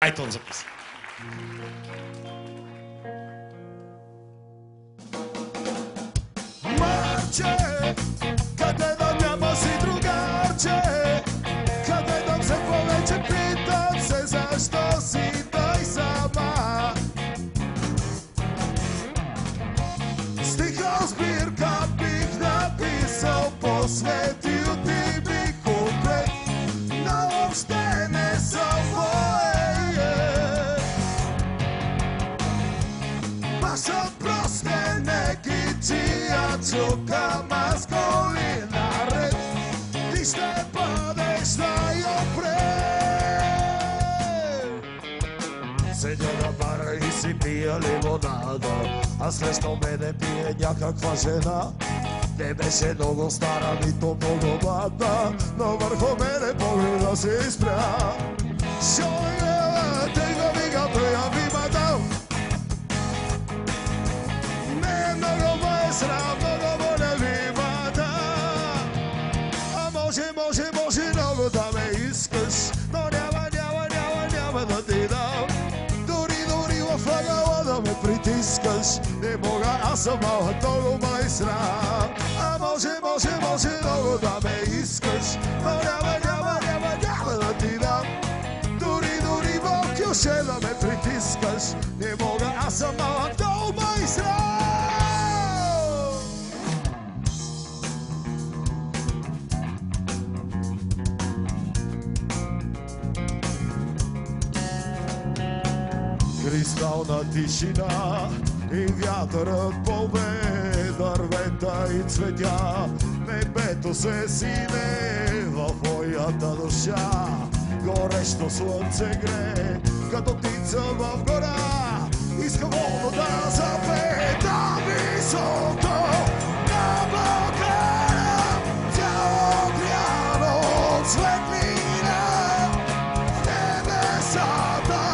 iTunes запис. Marcie, kad gledam njama si drugarče, kad gledam se poveće, pitam se zašto si taj sama. Stiha zbirka bih napisao, posvetio ti bih kupre, na uopšte ne svoje. Baš oproste neki čija čuka maskolina red, ti šte padeš najopre. Seđa na bara i si pije limonada, a sve što mene pije njakakva žena. Ne beše mnogo stara, ni to mnogo mlada, na vrhu mene pogleda se ispra. Šoje, tega mi ga pojavima dao, ne mnogo moje sram, mnogo bolje vima da. A može mnogo da me iskaš, no njama da ti dam. Duri, oflagava da me pritiskaš, ne moga, a sam malo togo maj sram. A može mnogo da me iskaš, no njama da ti dam. Duri, bok još da me pritiskaš, ne moga, a sam malo togo maj sram. Kristalna tišina i vjatar od polbe, drveta i cvetja, nebето se sineva твоята душа. Горещо слънце гре, като птица в гора, искам волно да запета високо на Балкана, цяло гряно от светлина, небесата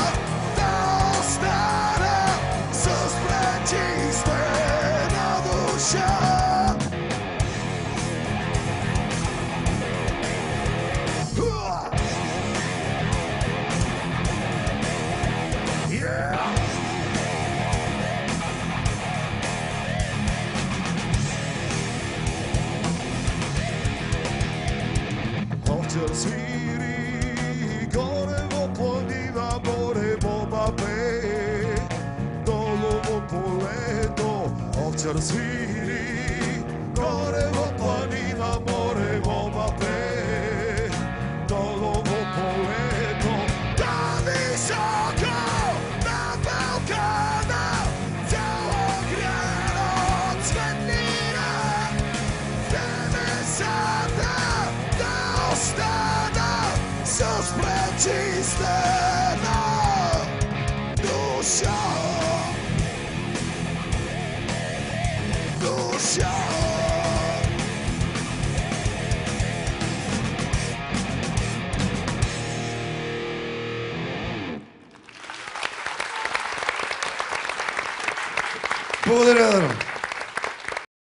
да остана с пречистена душа. Овчар свири, горе во планина, море боба пее, долу во полето. Овчар свири, горе во планина, море боба пее, долу во полето. Да високо на Балкана, цяло гряно от светлина, небесата да остана с пречистена душа. Душа. Благодаря, Дано.